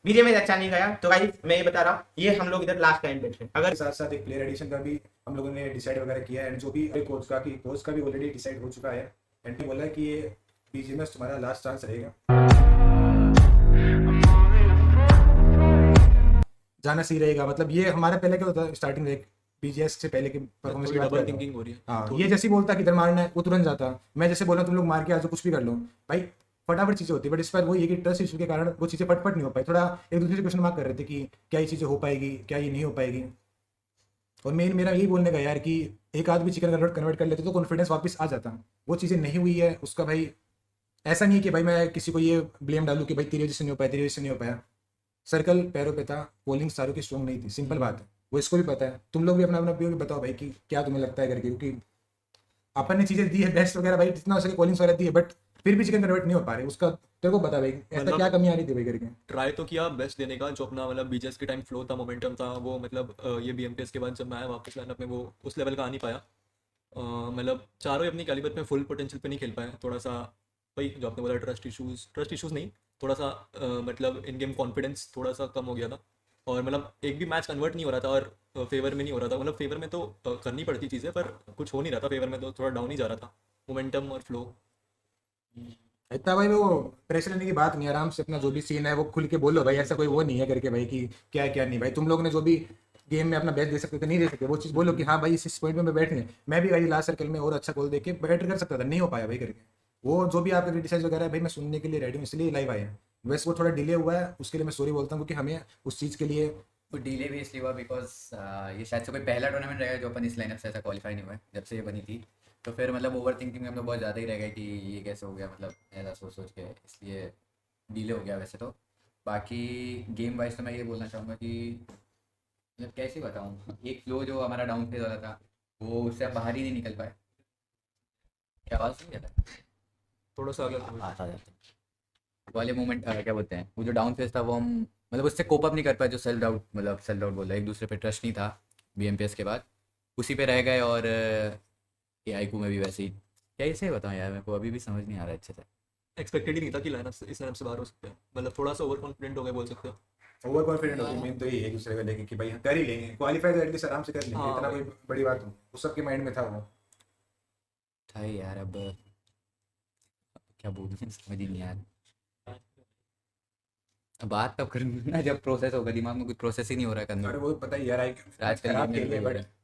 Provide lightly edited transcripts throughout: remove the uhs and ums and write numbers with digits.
BJMS अच्छा नहीं गया तो गाइस मैं ये बता रहा हूँ, ये हम लोग इधर लास्ट टाइम पे थे। अगर साथ साथ एक प्लेयर एडिशन का भी हम लोगों ने डिसाइड वगैरह किया है, एंड जो भी कोच का भी ऑलरेडी डिसाइड हो चुका है, एंड बोला है कि ये बीजीएमएस तुम्हारा लास्ट चांस रहेगा, जाना सही रहेगा। मतलब ये हमारा पहले क्या होता है स्टार्टिंग में बीजीएस से पहले की परफॉर्मेंस की थोड़ी बात डबल कर रहा हूँ। थिंकिंग हो रही है हाँ, थोड़ी। ये जैसे ही बोलता कि इधर मारना है वो तुरंत जाता, मैं जैसे बोला तुम लोग मार के आ जाओ कुछ भी कर लो भाई, फटाफट चीजें होती है। बट इस बार वो ये कि ट्रस्ट इशू के कारण वो चीजें फटफट नहीं हो पाई, थोड़ा एक दूसरे से क्वेश्चन मार्क कर रहे थे कि क्या ये चीजें हो पाएगी, क्या ये नहीं हो पाएगी। और मेन मेरा यही बोलने का यार कि एक आध भी चिकन कन्वर्ट कर लेते तो कॉन्फिडेंस वापस आ जाता। वो चीज़ें नहीं हुई है उसका भाई, ऐसा नहीं है कि भाई मैं किसी को ये ब्लेम डालूं कि भाई तेरी वजह से नहीं हो पाया, तेरी वजह से नहीं हो पाया। सर्कल पैरों पे था, बॉलिंग सारों की स्ट्रॉन्ग नहीं थी, सिंपल बात है। वो इसको भी पता है, तुम लोग भी अपना अपना POV बताओ भाई कि क्या तुम्हें लगता है करके, क्योंकि अपन ने चीज़ें दी है बेस्ट वगैरह भाई, जितना हो सके कॉलिंग्स वगैरह दी है, बट फिर भी चिकन कन्वर्ट नहीं हो पा रहे। उसका तेरे को बता भाई ऐसा मतलब क्या कमी आ रही थी भाई करके। ट्राई तो किया बेस्ट देने का, जो अपना मतलब बीजेएस के टाइम फ्लो था, मोमेंटम था वो, मतलब ये बीएमपीएस के बाद जब मैं आया वापस लाइनअप में वो उस लेवल का आ नहीं पाया। मतलब चारों ही अपनी कैलिबर में फुल पोटेंशियल पे नहीं खेल पाए थोड़ा सा। भाई जो आपने बोला ट्रस्ट इश्यूज नहीं, थोड़ा सा मतलब इन गेम कॉन्फिडेंस थोड़ा सा कम हो गया था। और मतलब एक भी मैच कन्वर्ट नहीं हो रहा था और फेवर में नहीं हो रहा था। मतलब फेवर में तो करनी पड़ती चीज़ें, पर कुछ हो नहीं रहा था फेवर में, तो थोड़ा डाउन ही जा रहा था मोमेंटम और फ्लो। इतना भाई वो प्रेशर लेने की बात नहीं, आराम से अपना जो भी सीन है वो खुल के बोलो भाई, ऐसा कोई वो नहीं है करके भाई कि क्या है क्या नहीं। भाई तुम लोग ने जो भी गेम में अपना बेस्ट दे सकते थे नहीं दे सकते, वो चीज़ बोलो कि हाँ भाई इस पॉइंट में मैं बैठने, मैं भी भाई लास्ट सर्कल में और अच्छा गोल देके बेटर कर सकता था, नहीं हो पाया भाई करके। वो जो भी आपका क्रिटिसाइज वगैरह है भाई मैं सुनने के लिए रेडी हूँ, इसलिए लाइव आए हैं। वैसे वो थोड़ा डिले हुआ है उसके लिए मैं सॉरी बोलता हूँ, क्योंकि हमें उस चीज़ के लिए तो डिले भी इसलिए हुआ बिकॉज ये शायद से कोई पहला टूर्नामेंट रहेगा जो अपन इस लाइनअप से ऐसा क्वालिफाई नहीं हुआ है जब से ये बनी थी। तो फिर मतलब ओवर थिंकिंग में हम लोग बहुत ज़्यादा ही रह गए कि ये कैसे हो गया, मतलब ऐसा सोच सोच के, इसलिए डिले हो गया वैसे तो। बाकी गेम वाइज तो मैं ये बोलना चाहूँगा कि मतलब कैसे बताऊँ, एक फ्लो जो हमारा डाउन फेज वाला था वो उससे हम बाहर ही नहीं निकल पाए। क्या आवाज़ नहीं आता? थोड़ा सा अगर आता जाता वाले मोमेंट क्या बोलते हैं, वो जो डाउन फेज था वो हम मतलब उससे कोप अप नहीं कर पाए। जो सेल्फ डाउट बोल रहा है, एक दूसरे पे ट्रस्ट नहीं था बीएमपीएस के बाद, उसी पे रह गए। और ये आईकू में भी वैसे ही, कैसे बताऊँ यार, मेरे को अभी भी समझ नहीं आ रहा है अच्छे से। एक्सपेक्टेड ही नहीं था कि लाइनअप से इस लाइनअप से बाहर हो सकते हैं। मतलब थोड़ा सा ओवर कॉन्फिडेंट हो गए बोल सकते हो। ओवर कॉन्फिडेंट होगी। मेन तो यही है एक दूसरे को लेके कि भाई कर ही लेंगे, क्वालिफाई तो एटलीस्ट आराम से कर लेंगे, हाँ इतना भाई। कोई बड़ी बात नहीं। उस सबके माइंड में था वो। था ही यार, अब क्या बोलूँ समझ ही नहीं आ रहा। अब बात तब करूँगा ना जब प्रोसेस होगा, दिमाग में कुछ प्रोसेस ही नहीं हो रहा है करने और को। वो पता ही यार आजकल खराब गेम खेल में रहे वही हो बट रहा है।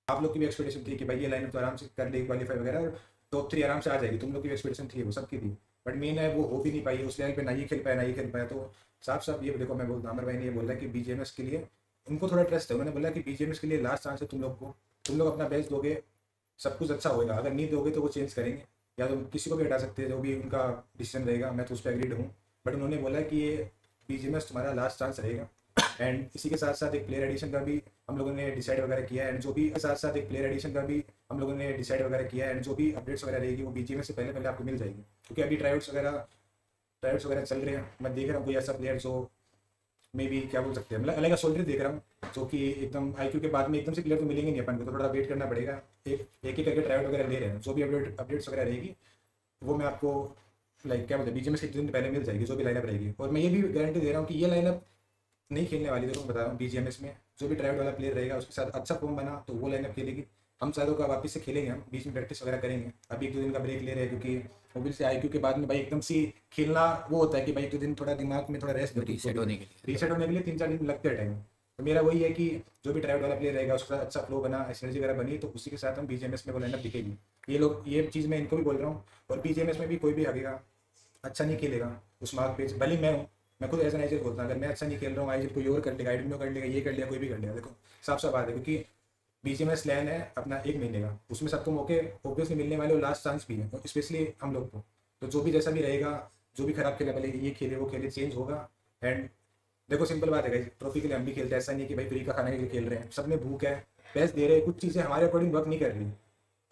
आप लोग की भी एक्सपेक्टेशन थी कि भाई ये लाइन तो आराम से कर लेगी क्वालिफाई वगैरह, और टॉप 3 आराम से आ जाएगी। तुम लोग की भी एक्सपेक्टेशन थी, वो सबकी थी। बट मेन है वो हो भी नहीं पाई, उस लेवल पे ना ही खेल पाया ना ही खेल पाया। तो साफ साफ ये देखो, मैं बोलता आमिर भाई ने ये बोला कि बीजीएमएस के लिए उनको थोड़ा ट्रस्ट है। उन्होंने बोला कि बीजीएमएस के लिए लास्ट चांस है तुम लोग को, तुम लोग अपना बेस्ट दोगे सब कुछ अच्छा होएगा, अगर नहीं दोगे तो वो चेंज करेंगे, या तो किसी को भी हटा सकते हैं, जो भी उनका डिसीजन रहेगा। मैं तो उस पर एग्रीड हूँ। बट उन्होंने बोला कि ये बीजीएमएस तुम्हारा लास्ट चांस रहेगा। एंड इसी के साथ साथ एक प्लेयर एडिशन का भी हम लोगों ने डिसाइड वगैरह किया है, एंड जो भी साथ साथ एक प्लेयर एडिशन का भी हम लोगों ने डिसाइड वगैरह किया है, एंड जो भी अपडेट्स वगैरह रहेगी वो बीजीएमएस से पहले पहले आपको मिल जाएगी। क्योंकि अभी ट्रायल्स वगैरह चल रहे हैं। मैं देख रहा हूँ कोई ऐसा प्लेयर जो मे बी क्या बोल सकते हैं, मतलब अलग सोल्डर देख रहा हूँ, जो कि एकदम आईक्यू के बाद में एकदम से प्लेयर तो मिलेंगे नहीं अपन को, तो थोड़ा वेट करना पड़ेगा। एक करके ट्रायल वगैरह ले रहे हैं। जो भी अपडेट्स वगैरह रहेगी वो मैं आपको लाइक क्या बोलते हैं बीजीएमएस एक दिन पहले मिल जाएगी, जो भी लाइनअप रहेगी। और मैं ये भी गारंटी दे रहा हूँ कि ये लाइनअप नहीं खेलने वाली, देखो मैं बता रहा हूँ बीजीएमएस में जो भी ट्राइड वाला प्लेयर रहेगा उसके साथ अच्छा फॉर्म बना तो वो लाइनअप खेलेगी। हम शायद का वापस से खेलेंगे, हम बीच में प्रैक्टिस वगैरह करेंगे। अभी 1-2 दिन का ब्रेक ले रहे हैं, क्योंकि ऑब्वियसली आईक्यू के बाद में भाई एकदम से खेलना वो होता है कि भाई 1-2 दिन थोड़ा दिमाग में थोड़ा रेस्ट रीसेट होने के लिए रीसेट होने के लिए 3-4 दिन लगते हैं टाइम। तो मेरा वही है कि जो भी ट्राइड वाला प्लेयर रहेगा उसका अच्छा फ्लो बना, एनर्जी वगैरह बनी, तो उसी के साथ हम बीजीएमएस में वो लाइनअप दिखेगी। ये चीज़ मैं इनको भी बोल रहा हूँ। और बीजीएमएस में भी कोई भी आगेगा अच्छा नहीं खेलेगा उस मार्क पे, भले मैं हूँ, मैं खुद एज एन आईजल बोलता हूँ, अगर मैं अच्छा नहीं खेल रहा हूँ आईजल कोई और कर लेगा, आईडब्ल्यू कर लेगा, ये कर लिया, कोई भी कर लेगा। देखो साफ साफ बात है, क्योंकि बीजीएमएस लैन है अपना 1 महीने का, उसमें सबको मौके ऑब्वियसली मिलने वाले और लास्ट चांस भी है, स्पेशली हम लोग को। तो जो भी जैसा भी रहेगा, जो भी खराब खेला भले ये खेले वो खेले, चेंज होगा। एंड देखो सिंपल बात है गाइस, ट्रॉफी के लिए हम भी खेलते हैं, ऐसा नहीं है कि भाई फ्री का खाने के लिए खेल रहे हैं। सब में भूख है, बेस्ट दे रहे हैं, कुछ चीज़ें हमारे अकॉर्डिंग वर्क नहीं कर रही।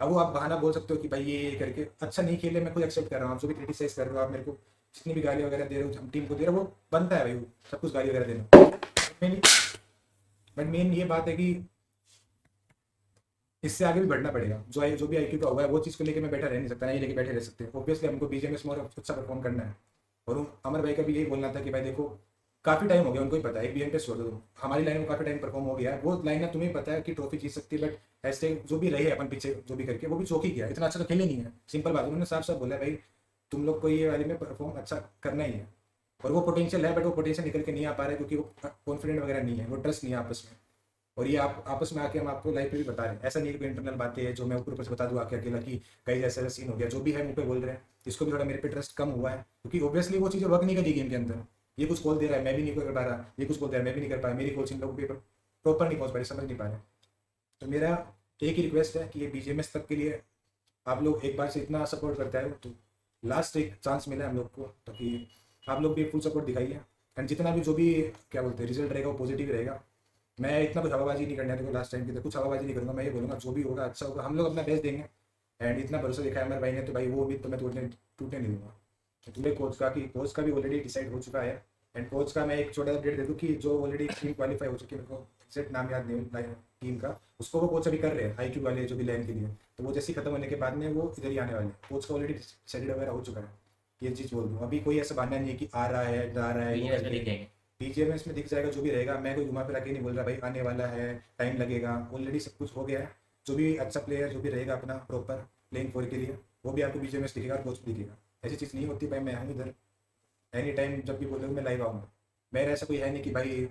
अब वो आप बहाना बोल सकते हो कि भाई ये करके अच्छा नहीं खेले, मैं खुद एक्सेप्ट कर रहा हूँ। आप जो भी क्रिटिसाइज कर रहे हो, आप मेरे को जितनी भी गाली वगैरह दे रहे हो हम टीम को दे रहे हो, वो बनता है भाई, वो सब कुछ गाली वगैरह देना। बट मेन ये बात है कि इससे आगे भी बढ़ना पड़ेगा। जो भी आईक्यू का हुआ है वो चीज़ को लेकर मैं बैठा रह नहीं सकता, नहीं लेके बैठे रह सकते। ऑब्वियसली हमको बीजीएमएस में और अच्छा परफॉर्म करना है। और अमर भाई का भी यही बोलना था कि भाई देखो काफी टाइम हो गया, उनको ही पता है। एक BMPS छोड़ दो, हमारी लाइन में काफी टाइम परफॉर्म हो गया है। वो लाइन है, तुम्हें पता है कि ट्रॉफी जीत सकती है, बट ऐसे जो भी रहे अपन पीछे जो भी करके, वो भी चौकी किया, इतना अच्छा तो खेले नहीं है। सिंपल बात, उन्होंने साफ साफ बोला भाई तुम लोग को ये वाले में परफॉर्म अच्छा करना ही है, और वो पोटेंशियल है, बट वो पोटेंशियल निकल के नहीं आ पा रहा है क्योंकि वो कॉन्फिडेंट वगैरह नहीं है, वो ट्रस्ट नहीं है आपस में। और ये आप आपस में आके हम आपको लाइव पे भी बता रहे हैं, ऐसा नहीं है कि इंटरनल बातें हैं जो मैं ऊपर ऊपर से बता दूं आके अकेला कि कहीं ऐसा ऐसा सीन हो गया। जो भी है मुझ पे बोल रहे हैं, इसको भी थोड़ा मेरे पे ट्रस्ट कम हुआ है, क्योंकि ऑब्वियसली वो चीज़ें वर्क नहीं करी गेम के अंदर। ये कुछ कॉल दे रहा है, मैं भी नहीं कर पा रहा, ये कुछ कॉल दे रहा है, मैं भी नहीं कर पाया, मेरी कॉल्स इन लोगों पे प्रॉपर नहीं पहुंच पा रही, समझ नहीं पा रहे। तो मेरा एक ही रिक्वेस्ट है कि ये BGMS तक के लिए आप लोग एक बार से इतना सपोर्ट करते हैं तो लास्ट एक चांस मिला है हम लोग को, ताकि आप लोग भी फुल सपोर्ट दिखाइए। एंड जितना भी जो भी क्या बोलते हैं रिजल्ट रहेगा वो पॉजिटिव रहेगा। मैं इतना कुछ हवाबाजी नहीं करना है, देखो लास्ट टाइम की तरह कुछ हवाबाजी नहीं करूँगा। मैं ये बोलूँगा जो भी होगा अच्छा होगा, हम लोग अपना बेस्ट देंगे। एंड इतना भरोसा दिखाया हमारे भाई ने, तो भाई वो उम्मीद तो मैं टूटने नहीं दूंगा। तो तुम्हें कोच का भी ऑलरेडी डिसाइड हो चुका है। एंड कोच का मैं एक छोटा सा अपडेट दे दूँ कि जो ऑलरेडी टीम क्वालिफाई हो चुकी है, मेरे को एग्जैक्ट नाम याद नहीं टीम का, उसको वो कोच अभी कर रहे हैं IQ वाले जो भी लाइन के लिए। तो वो जैसे ही खत्म होने के बाद में वो इधर ही आने वाले, कोच का ऑलरेडी सेटेड वगैरह हो चुका है। ये चीज़ बोल दूँ, अभी कोई ऐसा बहाना नहीं है कि आ रहा है जा रहा है। BGMS में दिख जाएगा जो भी रहेगा। मैं कोई घुमा फिरा के नहीं बोल रहा भाई आने वाला है, टाइम लगेगा, ऑलरेडी सब कुछ हो गया है। जो भी अच्छा प्लेयर जो भी रहेगा अपना प्रॉपर प्लेइंग फॉर के लिए, वो भी आपको BGMS दिखेगा और कोच भी दिखेगा। ऐसी चीज़ नहीं होती भाई मैं हूँ इधर एनी टाइम, जब भी बोलोगे मैं लाइव आऊँगा। मेरा ऐसा कोई है नहीं कि भाई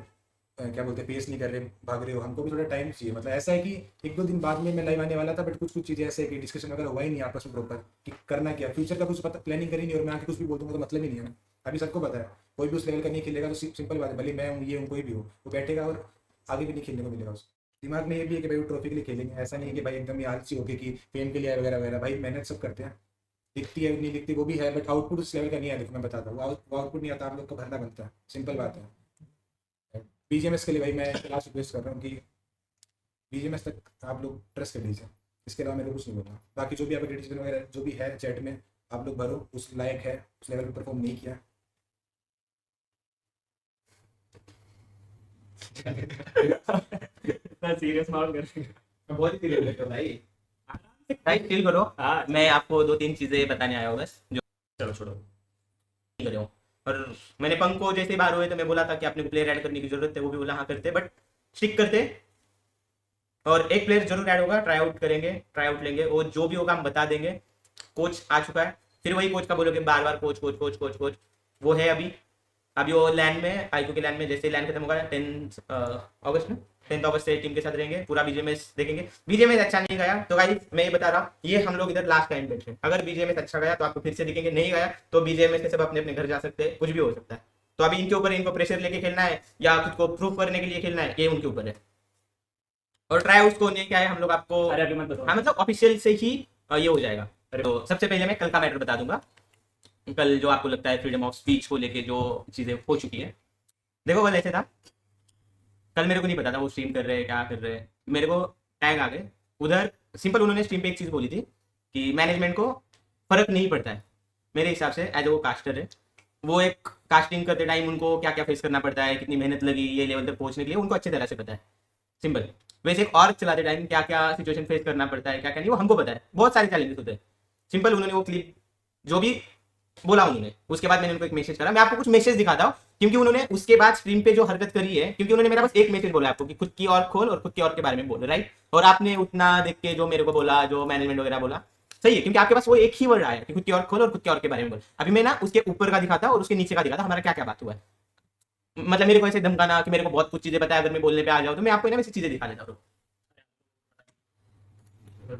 क्या बोलते हैं पेस नहीं कर रहे, भाग रहे हो। हमको भी थोड़ा टाइम चाहिए। मतलब ऐसा है कि 1-2 दिन बाद में मैं लाइव आने वाला था, बट कुछ चीज़ें ऐसे है कि डिस्कशन वगैरह हुआ ही नहीं आपस में प्रॉपर कि करना क्या, फ्यूचर का कुछ पता प्लानिंग करी नहीं, और मैं आके कुछ भी बोल दूँगा तो मतलब ही नहीं है ना। अभी सबको पता है कोई भी उस लेवल का नहीं खेलेगा, तो सिंपल बात है, भले मैं हूँ ये हूँ कोई भी हो, वो बैठेगा और आगे भी नहीं खेलने को मिलेगा उसको। दिमाग में ये भी है कि भाई वो ट्रॉफी के लिए खेलेंगे, ऐसा नहीं है कि भाई एकदम ही आलसी होके कि फेम के लिए आए वगैरह वगैरह। भाई मेहनत सब करते हैं, दिखती है नहीं दिखती वो भी है, बट आउटपुट उस लेवल का नहीं है। देखो मैं बताता हूँ, वो आउटपुट नहीं आता, आप लोग को भरना बनता है, सिंपल बात है। BGMS के लिए भाई मैं लास्ट रिक्वेस्ट कर रहा हूँ कि BGMS तक आप लोग ट्रस्ट कर लीजिए, इसके अलावा मेरे को कुछ नहीं बोलना। बाकी जो भी आप क्रिटिसिज्म वगैरह जो भी है चैट में आप लोग भरो, उस लायक है, उस लेवल पे परफॉर्म नहीं किया। सीरियस माहौल कर मैं बहुत ही सीरियस लेता हूँ भाई। भाई चिल करो, हाँ मैं आपको 2-3 चीजें बताने आया हूँ बस, जो चलो छोड़ो। नहीं करे हो। और मैंने पंख को जैसे ही बाहर हुए तो मैं बोला था कि आपने को प्लेयर ऐड करने की जरूरत है, वो भी बोला हाँ करते, बट स्टिक करते। और एक प्लेयर जरूर ऐड होगा, ट्राई आउट करेंगे, ट्राई आउट लेंगे, और जो भी होगा हम बता देंगे। कोच आ चुका है, फिर वही कोच का बोलोगे बार बार coach coach coach coach coach, वो है अभी वो लैंड में, IQ के लैंड में। जैसे लैंड खत्म होगा 10 अगस्त में, 10 अगस्त से टीम के साथ रहेंगे, पूरा BGMS देखेंगे। BGMS अच्छा नहीं गया तो गाइस मैं ये बता रहा हूँ, ये हम लोग इधर लास्ट टाइम बैठे हैं। अगर BGMS अच्छा गया तो आपको फिर से दिखेंगे, नहीं गया तो BGMS से सब अपने अपने घर जा सकते हैं, कुछ भी हो सकता है। तो अभी इनके ऊपर, इनको प्रेशर लेके खेलना है या खुद को प्रूव करने के लिए खेलना है, ये उनके ऊपर है। और ट्राई आउट को नहीं क्या है, हम लोग आपको अरे अभी मत बताओ। हाँ मतलब ऑफिशियल से ही ये हो जाएगा। तो सबसे पहले मैं कल का मैटर बता दूंगा। कल जो आपको लगता है फ्रीडम ऑफ स्पीच को लेके जो चीजें हो चुकी है, देखो कल ऐसे था, कल मेरे को नहीं पता था वो स्ट्रीम कर रहे हैं क्या कर रहे हैं, मेरे को टैग आ गए उधर। सिंपल उन्होंने स्ट्रीम पे एक चीज बोली थी कि मैनेजमेंट को फर्क नहीं पड़ता है मेरे हिसाब से, एज वो कास्टर है, वो एक कास्टिंग करते टाइम उनको क्या क्या फेस करना पड़ता है, कितनी मेहनत लगी ये लेवल तक पहुंचने के लिए, उनको अच्छी तरह से पता है। सिंपल वैसे एक और चलाते टाइम क्या क्या सिचुएशन फेस करना पड़ता है, क्या क्या नहीं, वो हमको पता है। बहुत सारे चैलेंजेस होते हैं। सिंपल उन्होंने वो क्लिप जो भी बोला उन्होंने, उसके बाद मैंने उनको एक मैसेज करा। मैं आपको कुछ मैसेज दिखाता हूँ, क्योंकि उन्होंने उसके बाद स्ट्रीम पे जो हरकत करी है, क्योंकि उन्होंने मेरा बस एक मैसेज बोला आपको कि खुद की और खोल और खुद की और के बारे में बोल, राइट। और आपने उतना देख के जो मेरे को बोला, जो मैनेजमेंट वगैरह बोला, सही है, क्योंकि आपके पास वो एक ही वर्ड आया कि खुद की और खोल और खुद की और के बारे में बोल। अभी मैं ना उसके ऊपर का दिखाता और उसके नीचे का दिखाता हमारा क्या क्या बात हुआ है। मतलब मेरे को ऐसे धमकाना कि मेरे को बहुत कुछ चीजें बताया, अगर मैं बोलने पे आ जाऊँ तो मैं आपको ना वैसी चीजें दिखा देता हूँ।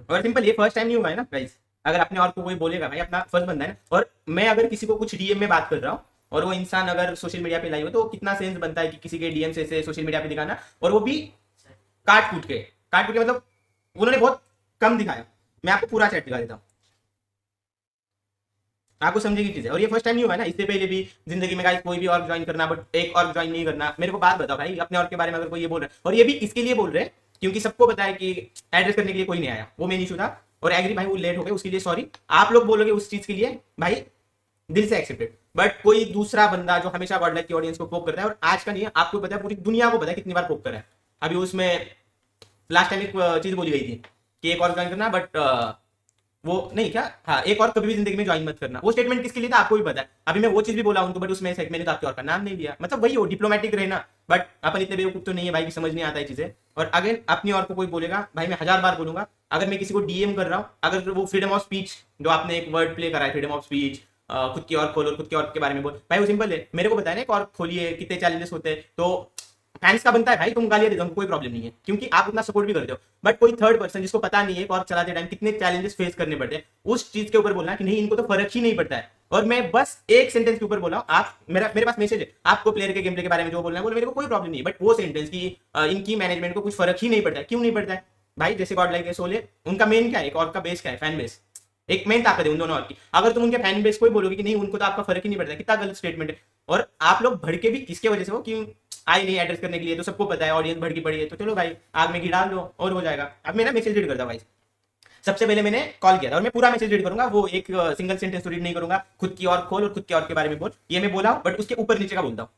और सिंपल ये फर्स्ट टाइम नहीं हुआ है ना गाइस, अगर अपने और को कोई बोलेगा भाई अपना फर्ज बनता है ना। और मैं अगर किसी को कुछ DM में बात कर रहा हूँ और वो इंसान अगर सोशल मीडिया पे लाइव हो, तो कितना सेंस बनता है कि किसी के DM से सोशल मीडिया पे दिखाना, और वो भी काट कूट के मतलब उन्होंने बहुत कम दिखाया। मैं आपको पूरा चैट दिखा देता हूँ, आपको समझेगी चीजें। और ये फर्स्ट टाइम नहीं हुआ है ना, इससे पहले भी जिंदगी में गाइस कोई भी और ज्वाइन करना, बट एक और ज्वाइन नहीं करना। मेरे को बात बताओ भाई, अपने और के बारे में अगर कोई ये बोल रहा है, और ये भी इसके लिए बोल रहे हैं क्योंकि सबको पता है कि एड्रेस करने के लिए कोई नहीं आया, वो मेन इशू था। और एग्री भाई वो लेट हो गए, उसके लिए सॉरी। आप लोग बोलोगे उस चीज के लिए भाई दिल से एक्सेप्टेड, बट कोई दूसरा बंदा जो हमेशा वर्ल्ड लाइक की ऑडियंस को पोक करता है, और आज का नहीं है, आपको पता है पूरी दुनिया को पता है कितनी बार पोक करा है। अभी उसमें लास्ट टाइम एक चीज बोली गई थी कि एक और ज्वाइन करना, बट वो नहीं क्या, हाँ एक और कभी भी जिंदगी में ज्वाइन मत करना। वो स्टेटमेंट किसके लिए था आपको भी पता है। अभी मैं वो चीज भी बोला उनको, बट उसमें से मैंने तो आपके और का नाम नहीं लिया। मतलब वही हो, डिप्लोमेटिक रहना। बट अपन इतने बेवकूफ तो नहीं है भाई कि समझ नहीं आता है चीजें। और अगर अपनी और को कोई बोलेगा भाई, मैं 1000 बार बोलूंगा, अगर मैं किसी को डीएम कर रहा हूँ, अगर वो फ्रीडम ऑफ स्पीच जो आपने एक वर्ड प्ले करा है, फ्रीडम ऑफ स्पीच, खुद की और खोलो, खुद की और के बारे में बोल, भाई वो सिंपल है। मेरे को बताया ना एक और खोलिए, कितने चैलेंजेस होते हैं, तो फैंस का बनता है भाई, तुम गालियां दे दो, हमको कोई प्रॉब्लम नहीं है, क्योंकि आप उतना सपोर्ट भी करते हो। बट कोई थर्ड पर्सन जिसको पता नहीं है और चलाते टाइम कितने चैलेंजेस फेस करने पड़ते हैं, उस चीज के ऊपर बोलना कि नहीं इनको तो फर्क ही नहीं पड़ता है। और मैं बस एक सेंटेंस के ऊपर बोला हूं, आप मेरे पास मैसेज है, आपको प्लेयर के गेम प्ले के बारे में जो बोलना है बोले, मेरे को कोई प्रॉब्लम नहीं है। बट वो सेंटेंस की इनकी मैनेजमेंट को कुछ फर्क ही नहीं पड़ता है। क्यों नहीं पड़ता है भाई? जैसे गॉड लाइक सोले, उनका मेन क्या है, एक और का बेस क्या है, फैन बेस। एक मेन ताकत है उन दोनों और की। अगर तुम उनके फैन बेस को ही बोलोगे कि नहीं उनको तो आपका फर्क ही नहीं पड़ता, कितना गलत स्टेटमेंट है। और आप लोग भड़के भी किसके वजह से हो, कि आई नहीं एड्रेस करने के लिए, तो सबको पता है ऑडियंस भड़की पड़ी है, तो चलो भाई आग में घी डाल दो और हो जाएगा। अब मैं ना मैसेज रीड करता भाई, सबसे पहले मैंने कॉल किया था, और मैं पूरा मैसेज रीड करूंगा, वो एक सिंगल सेंटेंस तो रीड नहीं करूंगा। खुद की और खोल और खुद की और के बारे में बोल, ये मैं बोला, बट उसके ऊपर नीचे का बोलता हूँ।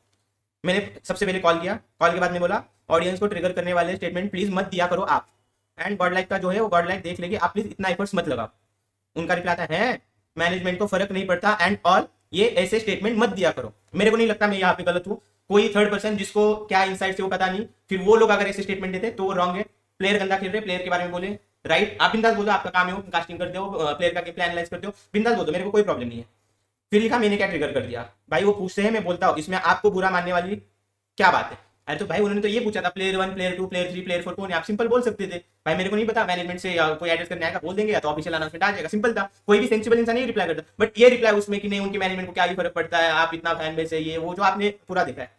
मैंने सबसे पहले कॉल किया, कॉल के बाद में बोला ऑडियंस को ट्रिगर करने वाले स्टेटमेंट प्लीज मत दिया करो आप, एंड गॉड लाइक का जो है वो गॉड लाइक देख लेगी, आप प्लीज इतना एफर्ट्स मत लगाओ। उनका रिप्लाई आता है मैनेजमेंट को फर्क नहीं पड़ता एंड ऑल, ये ऐसे स्टेटमेंट मत दिया करो। मेरे को नहीं लगता मैं यहाँ पे गलत हूँ, कोई थर्ड पर्सन जिसको क्या इनसाइट से वो पता नहीं, फिर वो लोग अगर ऐसे स्टेटमेंट देते तो वो रॉन्ग है। प्लेयर गंदा खेल रहे, प्लेयर के बारे में बोले, राइट, आप बिंदास बोलो, आपका काम है, वो कास्टिंग करते हो, प्लेयर का गेम प्ले एनालाइज करते हो, बिंदास बोलो, मेरे को कोई प्रॉब्लम नहीं है। फिर लिखा मैंने क्या ट्रिगर कर दिया, भाई वो पूछते हैं, मैं बोलता हूँ इसमें आपको बुरा मानने वाली क्या बात है। अरे तो भाई उन्होंने तो ये पूछा था प्लेयर 1 प्लेयर 2 प्लेयर 3 प्लेयर 4 कौन है, आप सिंपल बोल सकते थे भाई, मेरे को नहीं पता, मैनेजमेंट से या कोई एड्रेस करने आएगा बोल देंगे, या तो ऑफिशियल अनाउंसमेंट आ जाएगा, सिंपल था। कोई भी सेंसिबल इंसान नहीं रिप्लाई करता, बट ये रिप्लाई उसमें कि नहीं उनके मैनेजमेंट को क्या ही फर्क पड़ता है, आप इतना फैन बेस है, ये वो जो आपने पूरा देखा है।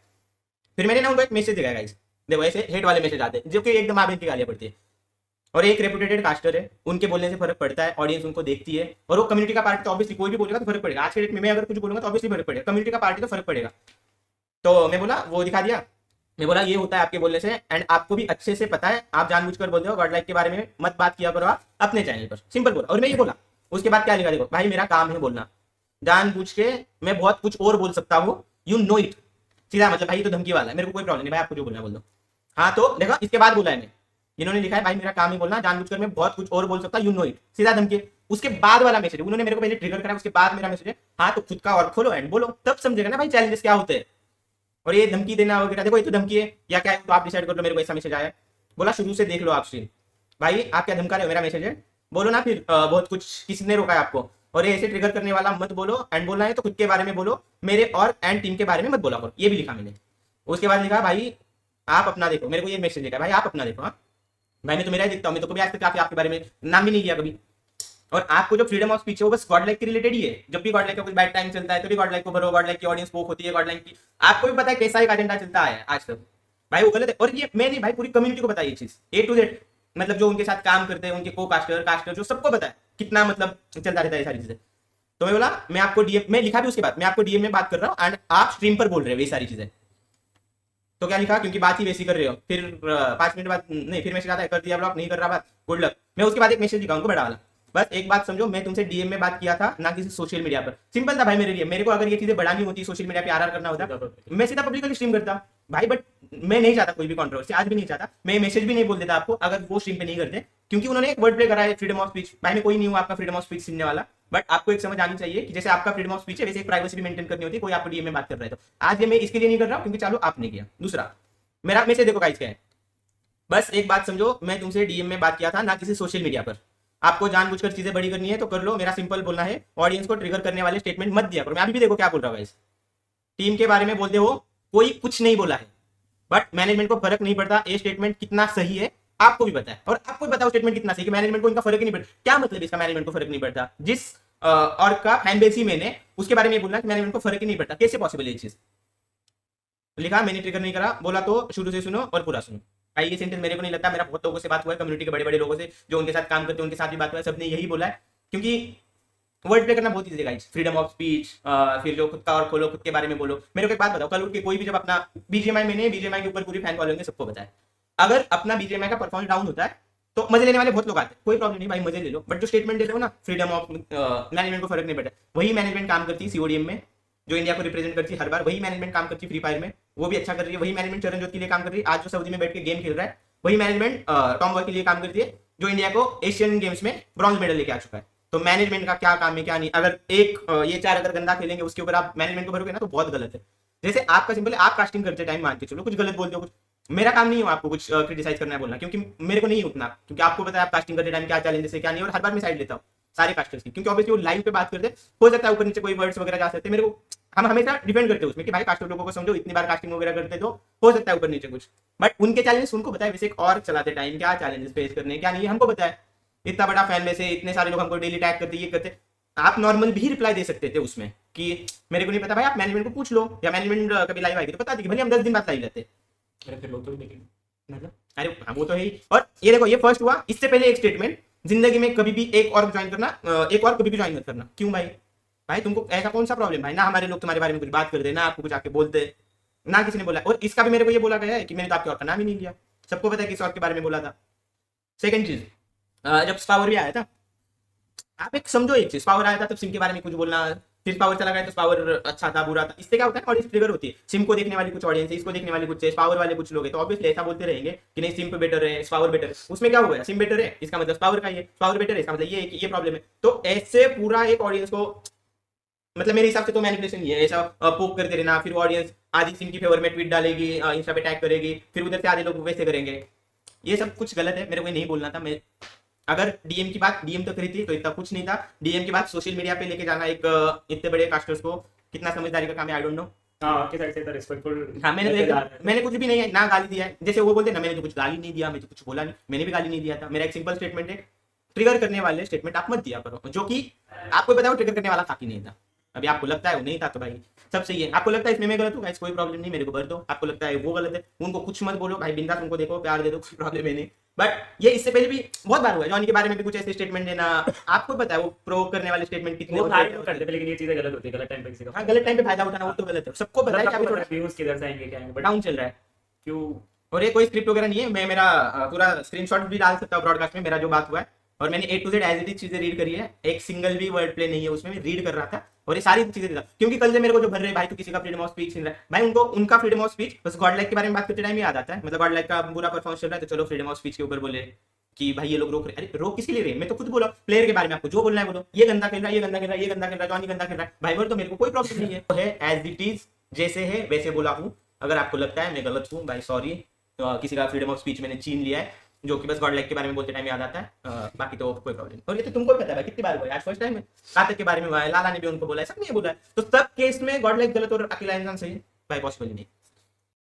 फिर मैंने ना उनको एक मैसेज दिखाया गाइस, देखो ऐसे हेट वाले मैसेज आते हैं जो कि एकदम आप इनकी गालियां पड़ती है। और एक रेपुटेटेड कास्टर है, उनके बोलने से फर्क पड़ता है, ऑडियंस उनको देखती है, और वो कम्युनिटी का पार्टी, तो ऑब्वियसली कोई भी बोलेगा तो फर्क पड़ेगा। आज के डेट में मैं अगर कुछ बोलूंगा तो ऑब्वियसली फर्क पड़ेगा, कम्युनिटी का पार्टी तो फर्क पड़ेगा। तो मैं बोला, वो दिखा दिया, मैं बोला ये होता है आपके बोलने से, एंड आपको भी अच्छे से पता है, आप जानबूझकर बोलते हो, गॉड लाइक के बारे में मत बात किया करो आप अपने चैनल पर, सिंपल बोला। और मैं ये बोला, उसके बाद क्या लिखा देखो भाई, मेरा काम है बोलना, जानबूझ के मैं बहुत कुछ और बोल सकता हूँ, यू नो इट, सीधा मतलब भाई तो धमकी वाला है, मेरे को कोई प्रॉब्लम नहीं भाई, आपको जो बोलना बोल दो। हाँ तो देखो इसके बाद बोला है मैं, इन्होंने लिखा है भाई मेरा काम ही बोलना, जानबूझकर मैं बहुत कुछ और बोल सकता हूँ, यू नो इट, सीधा धमकी। उसके बाद वाला मैसेज उन्होंने मेरे को पहले ट्रिगर करा, उसके बाद मेरा मैसेज है हाँ तो खुद का और खोलो एंड बोलो, तब समझेगा ना भाई चैलेंजेस क्या होते हैं। और ये धमकी देना वगैरह, देखो ये तो धमकी है या क्या है तो आप डिसाइड कर लो। मेरे को ऐसा मैसेज आया, बोला शुरू से देख लो आप स्ट्रीम, भाई आप क्या धमका रहे हो, मेरा मैसेज है, बोलो ना फिर बहुत कुछ, किसने रोका है आपको, और ये ऐसे ट्रिगर करने वाला मत बोलो, एंड बोलना है तो खुद के बारे में बोलो, मेरे और एंड टीम के बारे में मत बोला करो, ये भी लिखा मैंने। उसके बाद लिखा भाई आप अपना देखो, मेरे को ये मैसेज लिखा भाई आप अपना देखो। हाँ भाई मैं तो मेरा ही देखता हूँ, मैं तो कभी आज तक आपके बारे में नाम भी नहीं लिया कभी। और आपको जो फ्रीडम ऑफ स्पीच है वो बस गॉड लाइक के रिलेटेड ही है, जब भी गॉड लाइक का कुछ बैड टाइम चलता है तो भी गॉड लाइक को भरो, गॉड लाइक की ऑडियंस पोक होती है, गॉड लाइक की आपको भी पता है कैसा एक एजेंडा चलता है आज तक, भाई वो गलत है। और ये मैं नहीं भाई, पूरी कम्युनिटी को पता है ये चीज A to Z, मतलब जो उनके साथ काम करते हैं, उनके को कास्टर जो सबको पता है कितना मतलब चलता रहता है ये सारी चीजें। तो मैं बोला मैं आपको डीएम में लिखा भी, उसके बाद मैं आपको डीएम में बात कर रहा हूँ एंड आप स्ट्रीम पर बोल रहे हो ये सारी चीजें, तो क्या लिखा क्योंकि बात ही वैसी कर रहे हो। फिर 5 मिनट बाद नहीं, फिर मैसेज आता है कर दिया ब्लॉक, नहीं कर रहा बात, गुड लक। मैं उसके बाद एक मैसेज लिखा उनको बड़ा वाला, बस एक बात समझो, मैं तुमसे डीएम में बात किया था ना किसी सोशल मीडिया पर, सिंपल था भाई मेरे लिए। मेरे को अगर ये चीजें बढ़ानी होती, सोशल मीडिया पे आरआर करना होता, मैं सीधा पब्लिकली स्ट्रीम करता भाई, बट मैं नहीं चाहता कोई भी कंट्रोवर्सी, आज भी नहीं चाहता, मैं मैसेज भी नहीं बोल देता आपको अगर वो स्ट्रीम पे नहीं करते, क्योंकि उन्होंने एक वर्ड प्ले करा है फ्रीडम ऑफ स्पीच। भाई मैं कोई नहीं हूँ आपका फ्रीडम ऑफ स्पीच सुनने वाला, बट आपको एक समझ आनी चाहिए कि जैसे आपका फ्रीडम ऑफ स्पीच है वैसे एक प्राइवेसी भी मेंटेन करनी होती है, कोई आपको डीएम में बात कर रहा है तो। आज ये मैं इसके लिए नहीं कर रहा हूँ क्योंकि चलो आपने किया। दूसरा मेरा मैसेज देखो गाइस क्या है, बस एक बात समझो, मैं तुमसे डीएम में बात किया था ना किसी सोशल मीडिया पर, आपको जानबूझकर चीजें बड़ी करनी है तो कर लो, मेरा सिंपल बोलना है, ऑडियंस को ट्रिगर करने वाले स्टेटमेंट मत दिया करो। मैं अभी भी देखो क्या बोल रहा हूँ गाइस, टीम के बारे में बोलते हो, कोई कुछ नहीं बोला है, बट मैनेजमेंट को फर्क नहीं पड़ता ये स्टेटमेंट कितना सही है, आपको भी पता है, और आपको भी पता है स्टेटमेंट कितना सही, कि मैनेजमेंट को इनका फर्क ही नहीं पड़ता। क्या मतलब इसका मैनेजमेंट को फर्क नहीं पड़ता, जिस और का फैन बेस ही मैंने उसके बारे में बोलना कि मैनेजमेंट को फर्क ही नहीं पड़ता, कैसे पॉसिबल है ये चीज। लिखा मैंने ट्रिगर नहीं करा, बोला तो शुरू से सुनो और पूरा सुनो। भाई ये सेंटेंस मेरे को नहीं लगता, मेरा बहुत लोगों से बात हुआ है, कम्युनिटी के बड़े बड़े लोगों से जो उनके साथ काम करते हैं उनके साथ भी बात हुआ है, सबने यही बोला है, क्योंकि वर्ड प्ले करना बहुत ईजी है गाइस, फ्रीडम ऑफ स्पीच, फिर जो खुद का और खोलो, खुद के बारे में बोलो। मेरे को एक बात बताओ, कल उठ के कोई भी जब अपना बीजेएमआई, मैंने बीजेएमआई के ऊपर पूरी फैन फॉलोइंग है, सबको पता है, अगर अपना बीजेएमआई का परफॉर्मेंस डाउन होता है तो मजे लेने वाले बहुत लोग आते हैं, कोई प्रॉब्लम नहीं भाई, मजे ले लो, बट जो स्टेटमेंट देते हो ना फ्रीडम ऑफ, मैनेजमेंट को फर्क नहीं पड़ता, वही मैनेजमेंट काम करती है सीओडीएम में, जो इंडिया को रिप्रेजेंट करती है हर बार, वही मैनेजमेंट काम करती है फ्री फायर में, वो भी अच्छा कर रही है, वही मैनेजमेंट चरणजोत के लिए काम कर रही है, आज जो सऊदी में बैठ के गेम खेल रहा है, वही मैनेजमेंट टॉम बॉय के लिए काम करती है, जो इंडिया को एशियन गेम्स में ब्रॉन्ज मेडल लेके आ चुका है। तो मैनेजमेंट का क्या काम है क्या नहीं, अगर ये 4 अगर गंदा खेलेंगे उसके ऊपर आप मैनेजमेंट को भरोगे ना तो बहुत गलत है। जैसे आपका सिंपल है, आप कास्टिंग करते टाइम मान के चलो कुछ गलत बोलते हो, कुछ मेरा काम नहीं है आपको कुछ क्रिटिसाइज करना है बोलना, क्योंकि मेरे को नहीं है उतना, क्योंकि आपको पता है आप कास्टिंग करते टाइम क्या चैलेंजेस है क्या नहीं, और हर बार मैं साइड लेता हूँ सारे कास्टर्स की, क्योंकि ऑब्वियसली वो लाइव पे बात करते हैं, हो सकता है ऊपर नीचे कोई वर्ड्स वगैरह जा सकते हैं, मेरे को हम हमेशा डिपेंड करते हैं उसमें कि भाई कास्टर लोगों को समझो, इतनी बार कास्टिंग वगैरह करते तो हो सकता है ऊपर नीचे कुछ, बट उनके चैलेंजेस उनको पता है, वैसे एक और चलाते टाइम क्या चैलेंजेस फेस करने हैं क्या नहीं है हमको पता है। इतना बड़ा फैन में से इतने सारे लोग हमको डेली टैग करते ये करते, आप नॉर्मल भी रिप्लाई दे सकते थे उसमें कि मेरे को नहीं पता भाई, आप मैनेजमेंट को पूछ लो, या मैनेजमेंट कभी लाइव आएगी तो बता देगी, भले हम 10 दिन बाद लाइव रहते, अरे फिर लोग तो भी देखेंगे। मतलब अरे हाँ वो तो है ही। और ये देखो ये फर्स्ट हुआ, इससे पहले एक स्टेटमेंट, जिंदगी में कभी भी एक और ज्वाइन करना, एक और कभी भी ज्वाइन मत करना। क्यों भाई? भाई तुमको ऐसा कौन सा प्रॉब्लम भाई? ना हमारे लोग तुम्हारे बारे में कुछ बात करते, ना आपको कुछ आके बोलते, ना किसी ने बोला। और इसका भी मेरे को ये बोला गया है कि मैंने तो आपके और का नाम ही नहीं लिया, सबको पता है किस और के बारे में बोला था। सेकंड चीज, जब स्पावर भी आया था, आप एक समझो एक चीज, पावर आया था तब सिम के बारे में कुछ बोलना, फिर पावर चला गया तो पावर अच्छा था बुरा था, इससे क्या होता है ऑडियंस ट्रिगर होती है। सिम को देखने वाली कुछ ऑडियंस है, इसको देखने वाली कुछ है, पावर वाले कुछ लोग हैं, तो ऑब्वियसली ऐसा बोलते रहेंगे कि नहीं सिम पे बेटर है, पावर बेटर है। उसमें क्या हुआ? सिम बेटर है इसका मतलब पावर का ही है, पावर बेटर है इसका मतलब ये है कि ये प्रॉब्लम है। तो ऐसे पूरा एक ऑडियंस को, मतलब मेरे हिसाब से तो मैनिपुलेशन ही है, ऐसा पोक करते रहना, फिर ऑडियंस आधी सिम की फेवर में ट्वीट डालेगी, इंस्टा पे टैग करेगी, फिर उधर से आधे लोग वैसे करेंगे। ये सब कुछ गलत है, मेरे को नहीं बोलना था। मैं अगर डीएम की बात डीएम तो करी थी तो इतना कुछ नहीं था, डीएम की बात सोशल मीडिया पे लेके जाना एक इतने बड़े कास्टर्स को कितना समझदारी का काम है आई डोंट नो। हाँ आपके साइड से तो रिस्पेक्टफुल। हाँ मैंने कुछ भी नहीं है ना गाली दिया है, जैसे वो बोलते हैं ना मैंने तो कुछ गाली नहीं दिया, मैं तो कुछ बोला नहीं, मैंने भी गाली नहीं दिया था। मेरा एक सिंपल स्टेटमेंट है, ट्रिगर करने वाले स्टेटमेंट आप मत दिया करो, जो कि आपको पता है वो ट्रिगर करने वाला काफी नहीं था। अभी आपको लगता है वो नहीं था तो भाई सब सही है, आपको लगता है इसमें मैं गलत हूँ गाइस कोई प्रॉब्लम नहीं, मेरे को भर दो। आपको लगता है वो गलत है, उनको कुछ मत बोलो भाई, बिंदास उनको देखो, प्यार दे दो, कोई प्रॉब्लम है नहीं। बट ये इससे पहले भी बहुत बार हुआ है, जॉनी के बारे में भी कुछ ऐसे स्टेटमेंट देना, आपको पता है वो प्रोवोक करने वाले स्टेटमेंट कितने वो होते फायदे हैं। करते हैं, लेकिन ये चीजें गलत होती है, गलत टाइम पे किसी का। हाँ गलत टाइम पे फायदा उठाना वो तो गलत है, सबको पता है कि अभी थोड़ा व्यूज किधर से आएंगे क्या आएंगे, बट डाउन चल रहा है। क्यों? और ये कोई स्क्रिप्ट वगैरह नहीं है, मैं मेरा पूरा स्क्रीनशॉट भी डाल सकता हूँ ब्रॉडकास्ट में, मेरा जो बात हुआ है, और मैंने A to Z as it is चीजें रीड करी है, एक सिंगल भी वर्ड प्ले नहीं है उसमें, मैं रीड कर रहा था और ये सारी चीजें था। क्योंकि कल से मेरे को जो भर रहे भाई तो किसी का फ्रीडम ऑफ स्पीच छीन रहा है, भाई उनको उनका फ्रीडम ऑफ स्पीच बस गॉड लाइक के बारे में बात करते टाइम याद आता है, मतलब गॉड लाइक का बुरा परफॉर्मेंस चल रहा है तो चलो फ्रीडम ऑफ स्पीच के ऊपर बोले कि भाई ये लोग रोक रहे। अरे रोक किसी लिए रहे? मैं तो खुद बोला प्लेयर के बारे में, आपको जो बोलना है बोलो, ये गंदा खेल रहा है, ये गंदा खेल रहा है, ये गंदा खेल रहा है, जॉनी गंदा खेल रहा है, भाई बोल तो मेरे को कोई प्रॉब्लम नहीं है एज इट इज, जैसे है वैसे बोला हूँ। अगर आपको लगता है मैं गलत हूँ भाई सॉरी, किसी का फ्रीडम ऑफ स्पीच मैंने छीन लिया है, जो कि बस गॉड लाइक के बारे में बोलते टाइम याद आता है, बाकी तो कोई प्रॉब्लम। और ये तो तुमको भी पता है भाई, कितनी बार हुआ है, आज फर्स्ट टाइम है। कार्तिक के बारे में हुआ है, लाला ने भी उनको बोला है, सब ने बोला है, तो सब केस में गॉड लाइक गलत और अकेला इंसान सही है भाई, पॉसिबल ही नहीं।